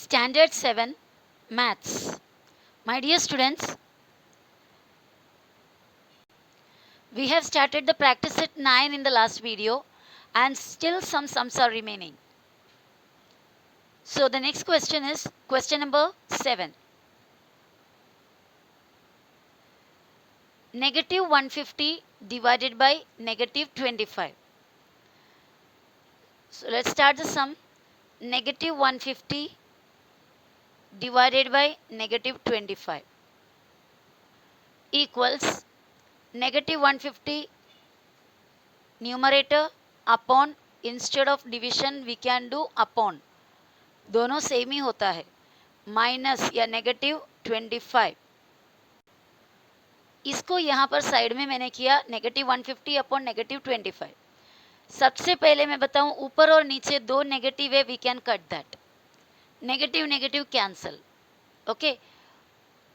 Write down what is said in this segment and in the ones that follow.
Standard 7 Maths. My dear students, we have started the practice at 9 in the last video and still some sums are remaining. So the next question is question number 7. Negative 150 divided by negative 25. So let's start the sum. Negative 150 divided by negative 25 equals negative 150 numerator upon, instead of division we can do upon, दोनों same ही होता है, minus या negative 25. इसको यहाँ पर side में मैंने किया नेगेटिव 150 अपॉन नेगेटिव 25. सबसे पहले मैं बताऊँ ऊपर और नीचे दो नेगेटिव है, we can cut that. Negative negative cancel. Okay,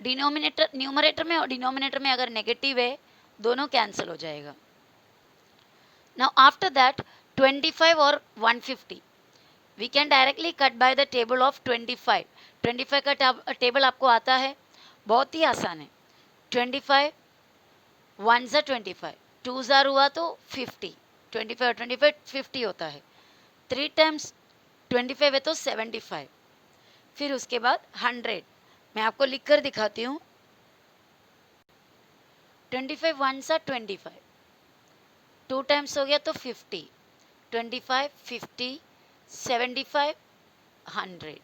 denominator numerator में और डिनोमिनेटर में अगर नेगेटिव है दोनों कैंसिल हो जाएगा. नाउ आफ्टर दैट 25 और 150 we can directly cut by the table of 25. 25 का टेबल आपको आता है, बहुत ही आसान है. 25 1 ज़ा 25, 2 ज़ार हुआ तो 50, 25 और 25 50 होता है. 3 टाइम्स 25 है तो 75. फिर उसके बाद 100. मैं आपको लिख कर दिखाती हूँ. 25 1 ज़ा 25, 2 टाइम्स हो गया तो 50, 25 50 75 100.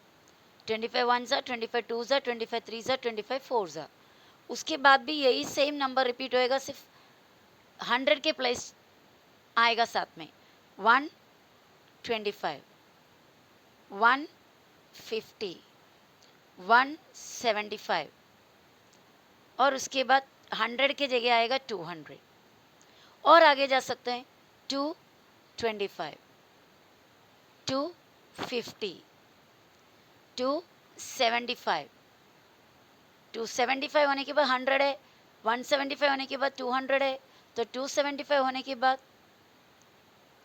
25 1 ज़ा 25, 2 ज़ा 25, 3 ज़ा 25, 4 ज़ा. उसके बाद भी यही सेम नंबर रिपीट होएगा, सिर्फ 100 के प्लेस आएगा साथ में. 125, 150, 175 और उसके बाद 100 के जगह आएगा 200. और आगे जा सकते हैं 225, 250, 275. 275 होने के बाद 100 है, 175 होने के बाद 200 है, तो 275 होने के बाद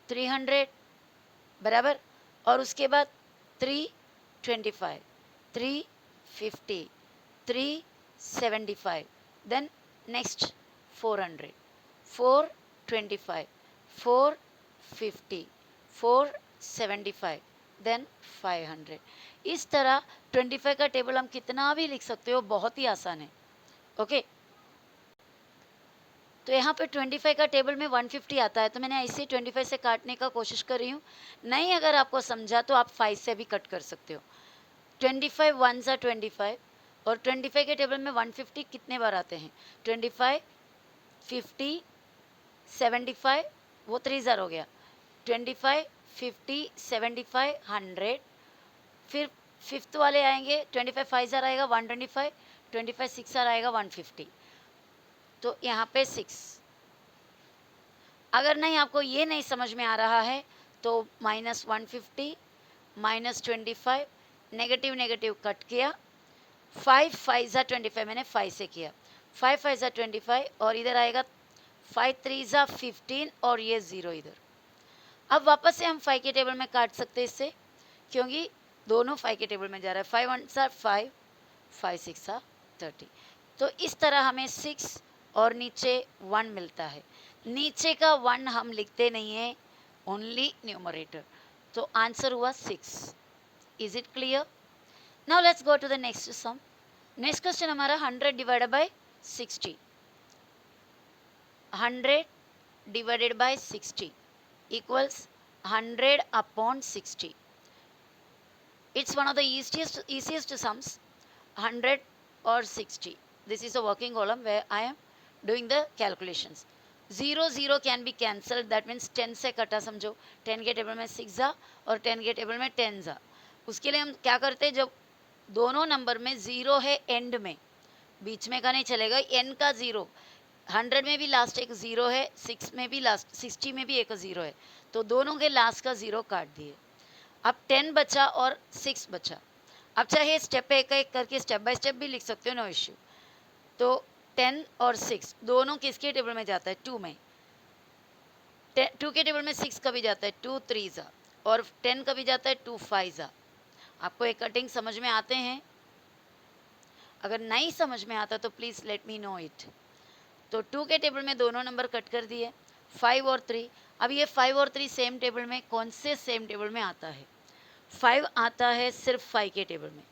300 बराबर. और उसके बाद 325, 350, 375, देन नेक्स्ट 400, 425, 450, 475, देन 500. इस तरह 25 का टेबल हम कितना भी लिख सकते हो, बहुत ही आसान है. ओके, तो यहाँ पे 25 का टेबल में 150 आता है, तो मैंने ऐसे 25 से काटने का कोशिश कर रही हूँ. नहीं अगर आपको समझा तो आप 5 से भी कट कर सकते हो. 25 1 ज़ा 25 और 25 के टेबल में 150 कितने बार आते हैं? 25 50 75, वो 3 ज़ार हो गया. 25 50 75 100. फिर फिफ्थ वाले आएंगे, 25 5 ज़ार आएगा 125, 25 6 ज़ार आएगा 150. तो यहाँ पे 6. अगर नहीं आपको ये नहीं समझ में आ रहा है तो minus 150 minus 25, negative negative cut किया. 5 5 ज़ा 25 मैंने 5 से किया. 5 5 ज़ा 25 और इधर आएगा 5 3 ज़ा 15 और ये 0 इधर. अब वापस से हम 5 के टेबल में काट सकते हैं इससे, क्योंकि दोनों 5 के टेबल में जा रहा है. 5 1 ज़ा 5, 5 6 ज़ा 30. तो इस तरह हमें 6 और नीचे 1 मिलता है. नीचे का 1 हम लिखते नहीं है, ओनली न्यूमरेटर. तो आंसर हुआ 6. Is it clear? Now let's go to the next sum. Next question हमारा 100 divided by 60. 100 divided by 60 equals 100 upon 60. It's one of the easiest sums. 100 or 60. This is a working column where I am doing the calculations. 0 0 can be cancelled. That means 10 से कटा समझो. 10 के table में 6 ज़ा और 10 के table में 10 ज़ा. उसके लिए हम क्या करते हैं, जब दोनों नंबर में 0 है एंड में, बीच में का नहीं चलेगा, एन का 0. 100 में भी लास्ट एक 0 है, 6 में भी लास्ट, 60 में भी एक 0 है, तो दोनों के लास्ट का 0 काट दिए. अब 10 बचा और 6 बचा. अब चाहे स्टेप एक एक करके स्टेप बाय स्टेप भी लिख सकते हो, नो इश्यू. तो 10 और 6 दोनों किसके टेबल में जाता है? 2 में. 2 के टेबल में 6 कभी जाता है 2 3 ज़ा और 10 कभी जाता है 2 5 ज़ा. आपको ये कटिंग समझ में आते हैं? अगर नहीं समझ में आता तो please let me know it. तो 2 के टेबल में दोनों नंबर कट कर दिए, 5 और 3। अब ये 5 और 3 सेम टेबल में कौन से सेम टेबल में आता है? 5 आता है सिर्फ 5 के टेबल में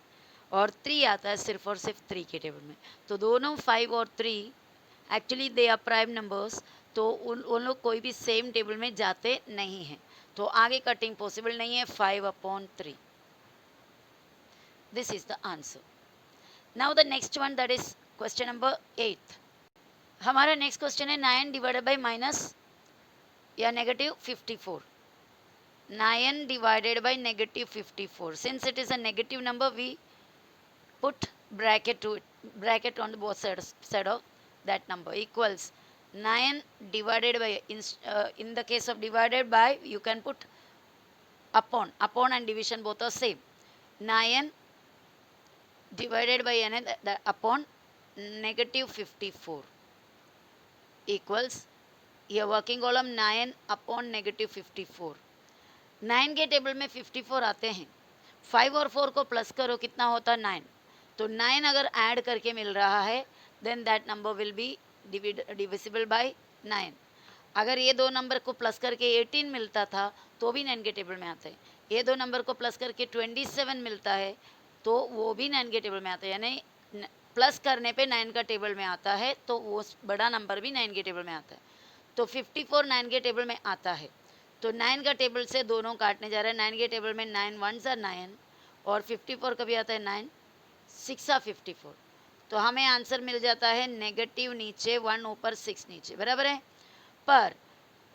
और 3 आता है सिर्फ और सिर्फ 3 के टेबल में। तो दोनों 5 और 3 actually they are prime numbers, तो उन लोग कोई भी सेम टेबल में जाते नहीं हैं, तो आगे कटिंग पॉसिबल नहीं है। 5/3, this is the answer. Now the next one, that is question number 8। हमारा नेक्स्ट क्वेश्चन है 9 डिवाइडेड बाई माइनस या -54। 9 divided by -54. Since it is a negative number, we put bracket on the both side of that number, equals 9 divided by, in the case of divided by, you can put upon and division both are same. 9 divided by upon -54 equals, here working column 9 upon -54। 9 के table में 54 आते हैं, 5 और 4 को plus करो, कितना होता है 9। तो 9 अगर ऐड करके मिल रहा है then that number will be divisible by 9। अगर ये दो नंबर को प्लस करके 18 मिलता था तो भी 9 के टेबल में आता है। ये दो नंबर को प्लस करके 27 मिलता है तो वो भी 9 के टेबल में आता है, यानी प्लस करने पे 9 का टेबल में आता है, तो वो बड़ा नंबर भी 9 के टेबल में आता है। तो 54 9 के टेबल में आता है, तो 9 का टेबल से दोनों काटने जा रहे हैं। 9 के टेबल में 9 1s are 9 और 54 कभी आता है 9 6 are 54। तो हमें आंसर मिल जाता है नेगेटिव नीचे 1 ऊपर 6 नीचे, बराबर है। पर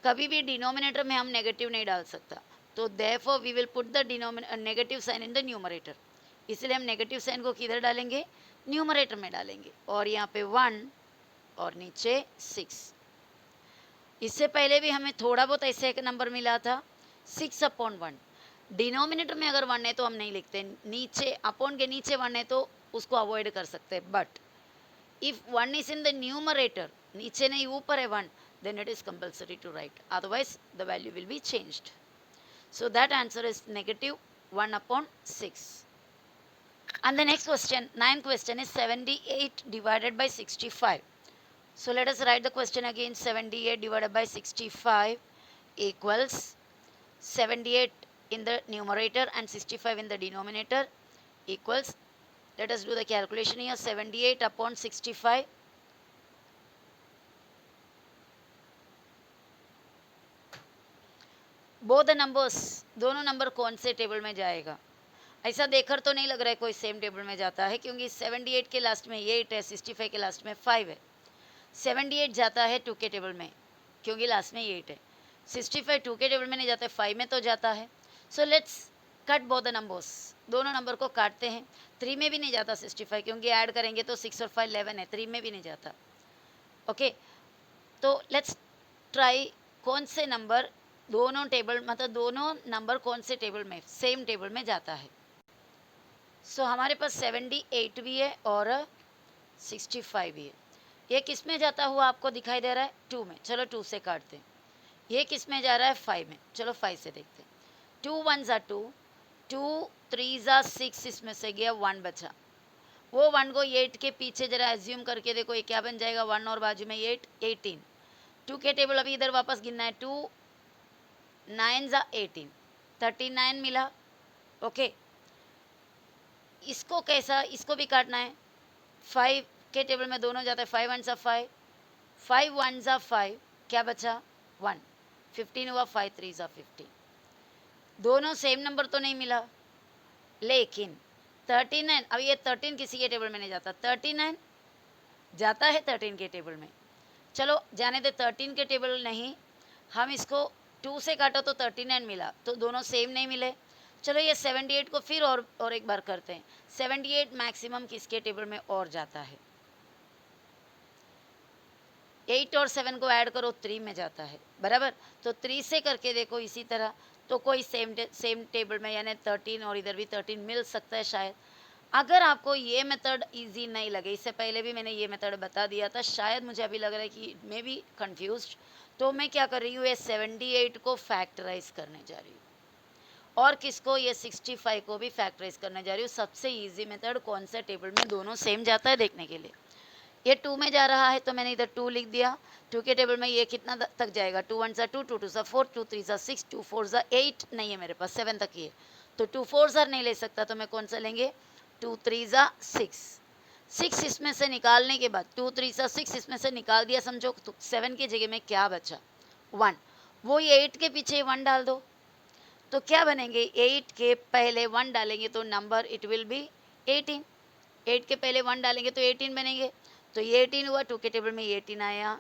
कभी भी डिनोमिनेटर में हम नेगेटिव नहीं डाल सकता, तो therefore we will put the negative sign in the numerator. इसलिए हम नेगेटिव साइन को किधर डालेंगे? न्यूमरेटर में डालेंगे, और यहाँ पे 1 और नीचे 6। इससे पहले भी हमें थोड़ा बहुत ऐसे एक नंबर मिला था 6/1। डिनोमिनेटर में अगर 1 है तो हम नहीं लिखते, नीचे अपॉन के नीचे 1 है तो उसको अवॉइड कर सकते हैं। But if 1 is in the numerator, नीचे नहीं ऊपर है 1, then it is compulsory to write, otherwise the value will be changed. So that answer is -1/6. And the next question, ninth question, is 78 divided by 65. So let us write the question again. 78 divided by 65 equals 78 in the numerator and 65 in the denominator equals, let us do the calculation here. 78/65, both the numbers, दोनों number कौन से table में जाएगा? ऐसा देखकर तो नहीं लग रहा है कोई सेम टेबल में जाता है, क्योंकि 78 के लास्ट में 8 है, 65 के लास्ट में 5 है। 78 जाता है 2 के टेबल में क्योंकि लास्ट में 8 है। 65 2 के टेबल में नहीं जाता है, 5 में तो जाता है। So let's cut both the numbers, दोनों नंबर को काटते हैं। 3 में भी नहीं जाता 65, क्योंकि ऐड करेंगे तो 6 और 5 11 है, 3 में भी नहीं जाता। ओके, तो लेट्स ट्राई कौन से नंबर दोनों टेबल, मतलब दोनों नंबर कौन से टेबल में, सेम टेबल में जाता है। सो हमारे पास 78 भी है और 65 भी है। ये किस में जाता हुआ आपको दिखाई दे रहा है? 2 में। चलो 2 से काटते हैं। ये किस में जा रहा है? 5 में। चलो 5 से देखते हैं। 2 1s are 2, 2 3s are 6, इसमें से गया 1 बचा। वो 1 को 8 के पीछे जरा एज्यूम करके देखो, ये क्या बन जाएगा? 1 और बाजू में 8, 18। 2 के टेबल अभी इधर वापस गिनना है। 2 9s are 18, 39 मिला। ओके, इसको कैसा, इसको भी काटना है। 5 के टेबल में दोनों जाते हैं, 5 1s are 5, 5 1s are 5, क्या बचा? 1, 15 हुआ, 5 3s are 15। दोनों सेम नंबर तो नहीं मिला, लेकिन 39, अब ये 13 किसी के टेबल में नहीं जाता, 39 जाता है 13 के टेबल में। चलो जाने दे, 13 के टेबल नहीं, हम इसको 2 से काटा तो 39 मिला, तो दोनों सेम नहीं मिले। चलो ये 78 को फिर और एक बार करते हैं। 78 मैक्सिमम किसके टेबल में और जाता है? 8 और 7 को ऐड करो, 3 में जाता है, बराबर। तो 3 से करके देखो इसी तरह, तो कोई सेम टेबल में, यानी 13 और इधर भी 13 मिल सकता है शायद। अगर आपको ये मेथड इजी नहीं लगे, इससे पहले भी मैंने ये मेथड बता दिया था, शायद मुझे अभी लग रहा है कि मैं भी कंफ्यूज्ड, तो मैं क्या कर रही हूँ, ये 78 को फैक्टराइज करने जा रही हूँ। और किसको, ये 65 को भी फैक्टराइज करने जा रही हूँ। सबसे इजी मेथड कौन सा टेबल में दोनों सेम जाता है देखने के लिए। ये 2 में जा रहा है तो मैंने इधर 2 लिख दिया। 2 के टेबल में ये कितना तक जाएगा, 2 1 2, 2 2 4, 2 3 6, 2 4 8 नहीं है मेरे पास, 7 तक ही है। तो 2 4 नहीं ले सकता, तो मैं कौन सा लेंगे, 2 3 6। 6 इसमें से निकालने के बाद 2 3 6 इसमें से निकाल दिया समझो, तो 7 की जगह में क्या बचा, 1। वो ये 8 के पीछे 1 डाल दो, तो क्या बनेंगे, 8 के पहले 1 डालेंगे तो नंबर इट विल बी 18। 8 के पहले 1 डालेंगे तो 18 बनेंगे, तो ये 18 हुआ। 2 के टेबल में 18 आया,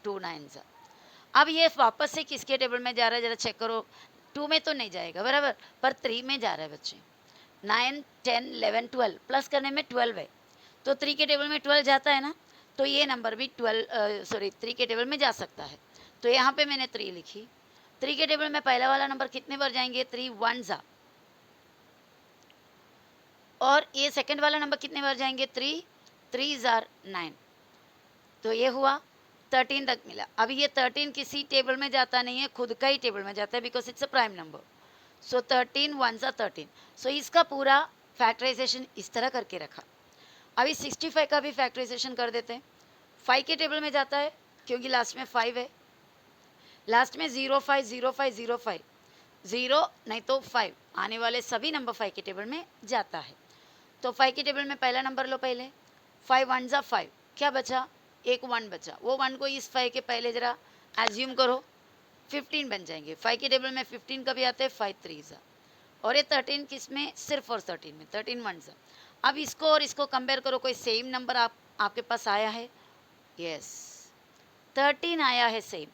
2 9 सा। अब ये वापस से किसके टेबल में जा रहा है, जरा चेक करो। 2 में तो नहीं जाएगा बराबर, पर 3 में जा रहा है बच्चे। 9 10 11 12 प्लस करने में 12 है, तो 3 के टेबल में 12 जाता है ना, तो ये नंबर भी 3 के टेबल में जा सकता है। तो यहाँ पे मैंने 3 लिखी। 3 के टेबल में पहला वाला नंबर कितने बार जाएंगे, 3 1 जा, और ये सेकंड वाला नंबर कितने बार जाएंगे, 3 3 9। तो ये हुआ 13 तक मिला। अभी ये 13 किसी टेबल में जाता नहीं है, खुद का ही टेबल में जाता है, because it's a prime number. So 13 1 13। So इसका पूरा फैक्टराइजेशन इस तरह करके रखा। अभी 65 का भी फैक्टराइजेशन कर देते हैं। 5 के टेबल में जाता है क्योंकि लास्ट में 5 है, लास्ट में 0 5 0 5 0 5, 0 नहीं तो 5, आने वाले सभी नंबर 5 के टेबल में जाता है। तो 5 के टेबल में पहला नंबर लो पहले, 5 1 5, क्या बचा, एक 1 बचा। वो 1 को इस 5 के पहले जरा एज्यूम करो, 15 बन जाएंगे। 5 के टेबल में 15 कभी आते हैं, 5 3 सा, और ये 13 किस में, सिर्फ और 13 में, 13 1 सा। अब इसको और इसको कंपेयर करो, कोई सेम नंबर आपके पास आया है, यस 13 आया है सेम।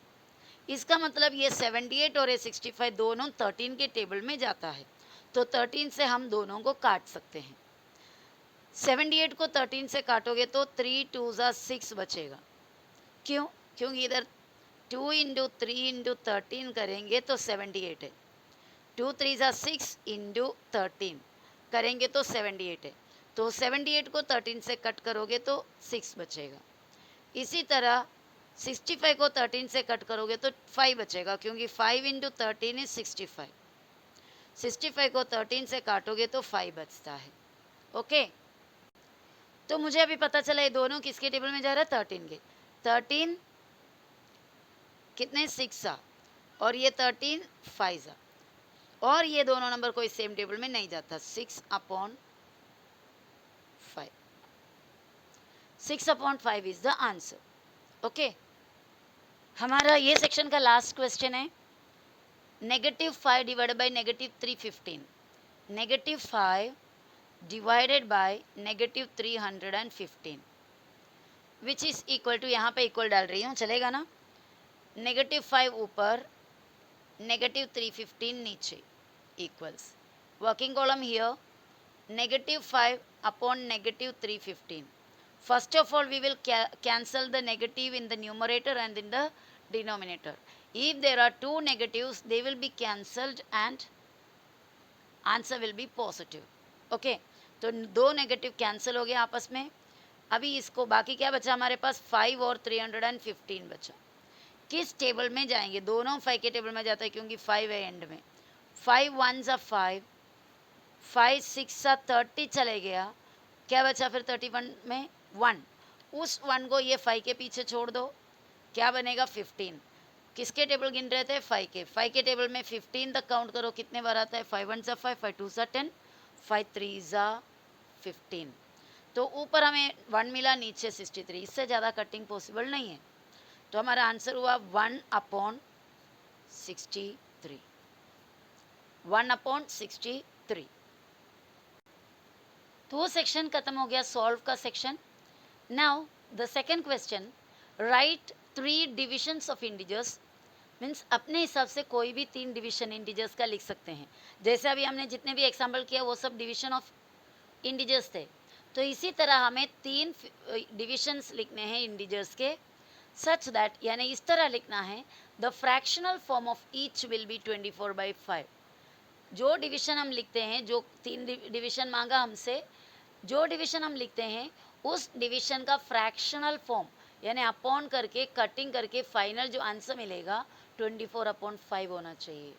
इसका मतलब ये 78 और ये 65 दोनों 13 के टेबल में जाता है, तो 13 से हम दोनों को काट सकते हैं। 78 को 13 से काटोगे तो 3 2 6 बचेगा। क्यों, क्योंकि इधर 2 इंटू 3 इंटू 13 करेंगे तो 78 है, 2 3 6 इंटू 13 करेंगे तो 78 है, तो 78 को 13 से कट करोगे तो 6 बचेगा। इसी तरह 65 को 13 से कट करोगे तो 5 बचेगा, क्योंकि 5 इंटू 13 इज 65। 65 को 13 से काटोगे तो 5 बचता है। ओके, तो मुझे अभी पता चला ये दोनों किसके टेबल में जा रहा है, 13 के। 13 कितने, 6 सा, और ये 13 5 सा, और ये दोनों नंबर कोई सेम टेबल में नहीं जाता। 6/5, 6/5 इज द आंसर। ओके, हमारा ये सेक्शन का लास्ट क्वेश्चन है। -5 divided by -315, -5 divided by -315 which is equal to, यहाँ पे इक्वल डाल रही हूँ, चलेगा ना। -5 ऊपर, -315 नीचे, equals working column here, -5 upon -315. First of all, we will cancel the negative in the numerator and in the denominator. If there are two negatives, they will be cancelled and answer will be positive. Okay, तो दो negative cancel हो गए आपस में। अभी इसको बाकी क्या बचा हमारे पास, 5 और 315 बचा। किस टेबल में जाएंगे, दोनों 5 के टेबल में जाता है क्योंकि 5 है एंड में। 5 1 5, 5 6 30 चले गया, क्या बचा फिर 31 में, 1। उस 1 को ये 5 के पीछे छोड़ दो, क्या बनेगा, 15। किसके टेबल गिन रहे थे, 5 के। 5 के टेबल में 15 तक काउंट करो, कितने बार आता है, 5 1 5, 5 2 10, 5 3 15। तो ऊपर हमें 1 मिला, नीचे 63, इससे ज़्यादा कटिंग पॉसिबल नहीं है। तो हमारा आंसर हुआ 1/63, 1/63। तो वो सेक्शन खत्म हो गया, सॉल्व का section. Now the second question, right 3 divisions of integers. Means अपने हिसाब से कोई भी 3 डिवीजन इंटीजर्स का लिख सकते हैं। जैसे अभी हमने जितने भी एग्जाम्पल किया वो सब डिवीजन ऑफ इंटीजर्स थे, तो इसी तरह हमें 3 डिविजन्स लिखने हैं इंटीजर्स के, सच दैट, यानी इस तरह लिखना है, the fractional form of each will B 24/5। जो डिवीजन हम लिखते हैं, जो 3 डिवीजन मांगा हमसे, जो डिवीजन हम लिखते हैं उस डिवीजन का फ्रैक्शनल फॉर्म यानी अपॉन करके, कटिंग करके फाइनल जो आंसर मिलेगा 24/5 होना चाहिए।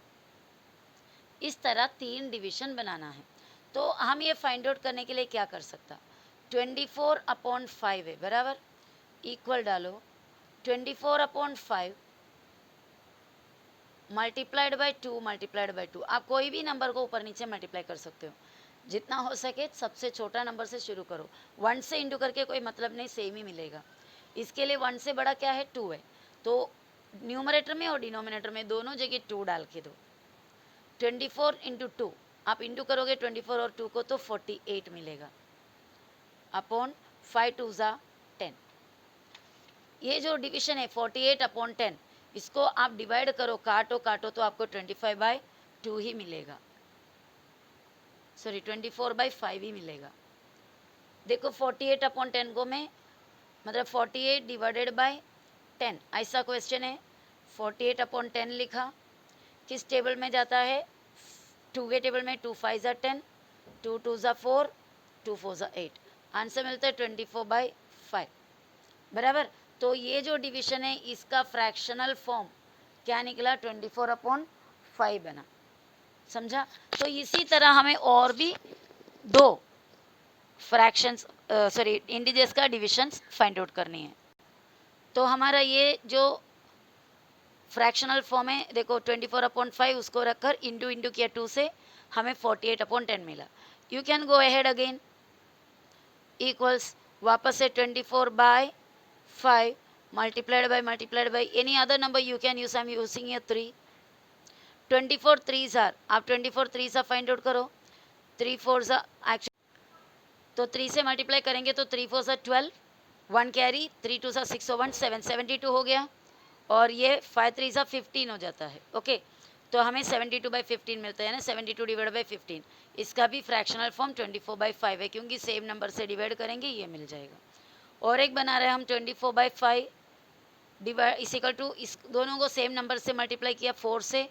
इस तरह 3 डिविजन बनाना है। तो हम ये फाइंड आउट करने के लिए क्या कर सकता, 24/5 है बराबर, इक्वल डालो 24/5 मल्टीप्लाइड बाई 2 मल्टीप्लाइड बाई 2। आप कोई भी नंबर को ऊपर नीचे मल्टीप्लाई कर सकते हो, जितना हो सके सबसे छोटा नंबर से शुरू करो। 1 से इंटू करके कोई मतलब नहीं, सेम ही मिलेगा। इसके लिए 1 से बड़ा क्या है, 2 है, तो न्यूमरेटर में और डिनोमिनेटर में दोनों जगह 2 डाल के दो। 24 इंटू 2 आप इंटू करोगे 24 और 2 को तो 48 मिलेगा अपॉन 5 2 ज़ा 10। ये जो डिविजन है 48/10, इसको आप डिवाइड करो, काटो काटो तो आपको 25/2 ही मिलेगा, सॉरी 24/5 ही मिलेगा। देखो 48/10 को मैं मतलब 48 डिवाइडेड बाय 10 ऐसा क्वेश्चन है, 48/10 लिखा, किस टेबल में जाता है, 2 के टेबल में, 2 5 ज़ा 10, 2 2 ज़ा 4, 2 4 ज़ा 8, आंसर मिलता है 24/5 बराबर। तो ये जो डिवीजन है इसका फ्रैक्शनल फॉर्म क्या निकला, 24/5 बना, समझा। तो इसी तरह हमें और भी 2 फ्रैक्शंस सॉरी इंटीजर्स का डिविजन्स फाइंड आउट करनी है। तो हमारा ये जो फ्रैक्शनल फॉर्म है, देखो 24/5 उसको रखकर इंटू इंटू किया 2 से, हमें 48/10 मिला। You can go ahead again, equals वापस से 24/5 multiplied by any other number you can use, I am using ये 3। 24 3s आर, आप 24 3s फाइंड आउट करो, 3 4s एक्चुअली तो 3 से मल्टीप्लाई करेंगे तो 3 4s 12, 1 कैरी, 3 2s 6 1 7 72 हो गया, और ये 5 3s 15 हो जाता है। ओके, तो हमें 72/15 मिलता है ना, 72 डिवाइड बाई 15। इसका भी फ्रैक्शनल फॉर्म 24/5 है, क्योंकि सेम नंबर से डिवाइड करेंगे ये मिल जाएगा। और एक बना रहे हैं हम 24/5 डिवाइड इसिकल टू, इस दोनों को सेम नंबर से मल्टीप्लाई किया 4 से,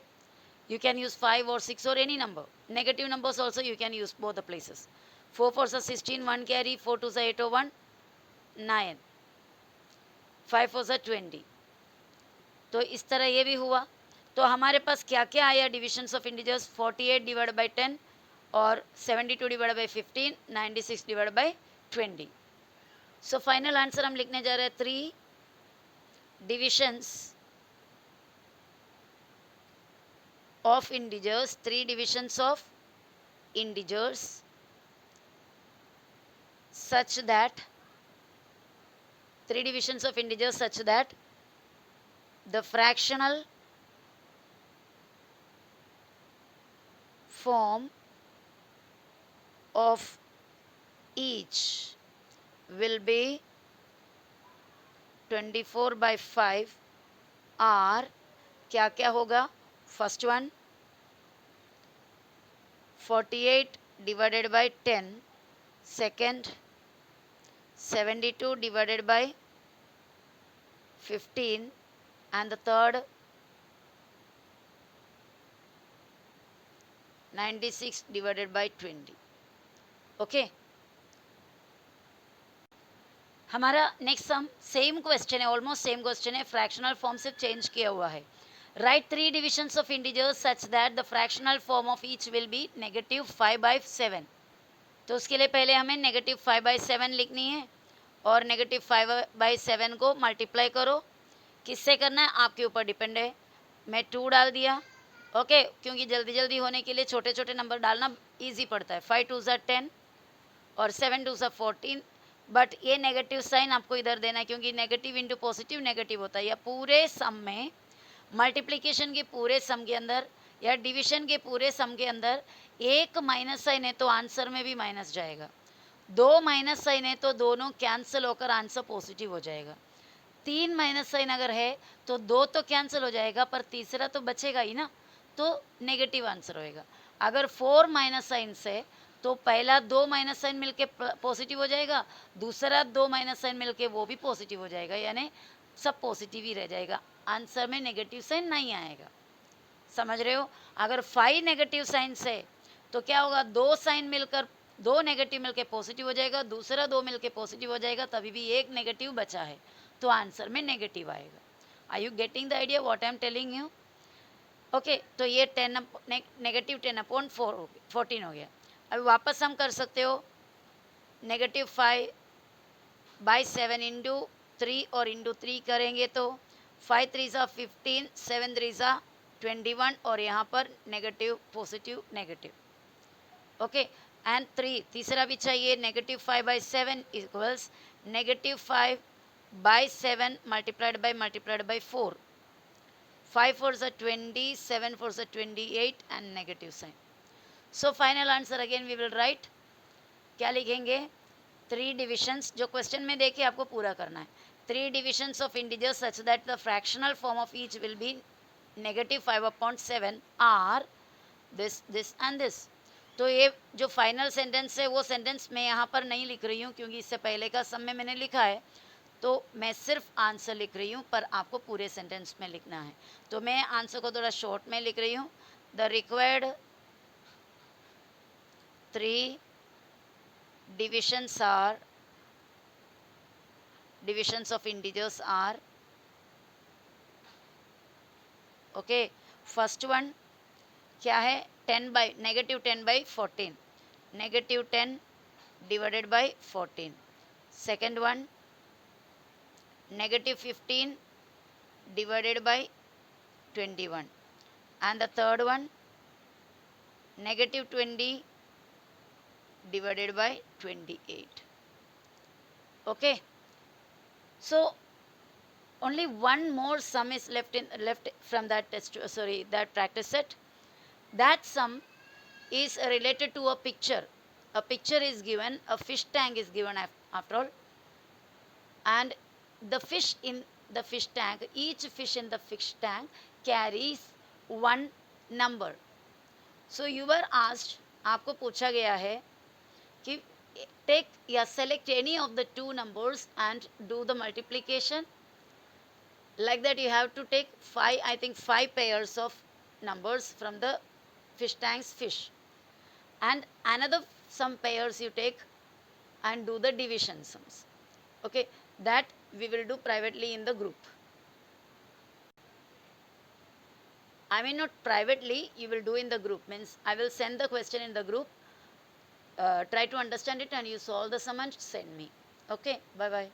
you can use 5 or 6 or any number, negative numbers also you can use both the places। 4 4s 16, 1 carry, 4 2s 8 or 1 9, 5 4s 20। तो इस तरह ये भी हुआ। तो हमारे पास क्या क्या आया divisions of integers, 48 divide by 10 और 72 divide by 15, 96 divide by 20। So final answer हम लिखने जा रहे हैं 3 divisions of integers, 3 divisions of integers such that 3 divisions of integers such that the fractional form of each will be 24/5 or क्या क्या होगा, first one 48 divided by 10, second 72 divided by 15, and the third 96 divided by 20। Okay, हमारा next sum same question है, almost same question है, fractional form से change किया हुआ है। Write 3 divisions of integers such that the fractional form of each will be -5/7। तो उसके लिए पहले हमें -5/7 लिखनी है, और -5/7 को मल्टीप्लाई करो, किससे करना है आपके ऊपर डिपेंड है। मैं 2 डाल दिया, ओके, क्योंकि जल्दी जल्दी होने के लिए छोटे छोटे नंबर डालना ईजी पड़ता है। 5 2s 10 और 7 2s 14, बट ये नेगेटिव साइन आपको इधर देना है, क्योंकि नेगेटिव इंटू पॉजिटिव नेगेटिव होता है। या पूरे सम में, मल्टीप्लिकेशन के पूरे सम के अंदर या डिवीजन के पूरे सम के अंदर एक माइनस साइन है तो आंसर में भी माइनस जाएगा, 2 माइनस साइन है तो दोनों कैंसिल होकर आंसर पॉजिटिव हो जाएगा, 3 माइनस साइन अगर है तो 2 तो कैंसिल हो जाएगा पर तीसरा तो बचेगा ही ना, तो नेगेटिव आंसर होएगा। अगर 4 माइनस साइन से तो पहला 2 माइनस साइन मिलके पॉजिटिव हो जाएगा, दूसरा 2 माइनस साइन मिलके वो भी पॉजिटिव हो जाएगा, यानी सब पॉजिटिव ही रह जाएगा, आंसर में नेगेटिव साइन नहीं आएगा। समझ रहे हो। अगर 5 नेगेटिव साइन से तो क्या होगा, 2 साइन मिलकर 2 नेगेटिव मिलके पॉजिटिव हो जाएगा, दूसरा 2 मिलके पॉजिटिव हो जाएगा, तभी भी एक नेगेटिव बचा है तो आंसर में नेगेटिव आएगा। Are you getting the idea what I am telling you. Okay, तो ये नेगेटिव 10/14 हो गया। अब वापस हम कर सकते हो, -5/7 इंटू 3 और इंटू 3 करेंगे तो 5 3 ज़ा 15, 7 3 ज़ा 21 और यहाँ पर negative positive negative. Okay, and 3 तीसरा भी चाहिए, -5/7 इक्वल्स -5/7 मल्टीप्लाइड बाय 4, 5 4 ज़ा 20, 7 4 ज़ा 28 and negative sign. So final answer again we will write, क्या लिखेंगे, 3 डिविजन्स, जो क्वेश्चन में देखे आपको पूरा करना है, 3 divisions of integers such that the fractional form of each will be -5/7 are this and this. तो ये जो फाइनल सेंटेंस है वो सेंटेंस मैं यहाँ पर नहीं लिख रही हूँ, क्योंकि इससे पहले का सब में मैंने लिखा है, तो मैं सिर्फ आंसर लिख रही हूँ, पर आपको पूरे सेंटेंस में लिखना है। तो मैं आंसर को थोड़ा शॉर्ट में लिख रही हूँ, the required 3 divisions are divisions of integers are, okay, first one क्या है, -10/14, -10 divided by 14। Second one -15 divided by 21 and the third one -20 divided by 28. Okay, so only one more sum is left from that test, that practice set. That sum is related to a picture. A picture is given, a fish tank is given after all, and the fish in the fish tank, each fish in the fish tank carries one number. So you were asked, आपको पूछा गया है कि take या select any of the two numbers and do the multiplication. Like that you have to take 5 pairs of numbers from the fish tank's fish, and another some pairs you take and do the division sums. Okay, that we will do privately in the group. I mean, not privately, you will do in the group, means I will send the question in the group. Try to understand it and you solve the sum and send me. Okay, bye bye.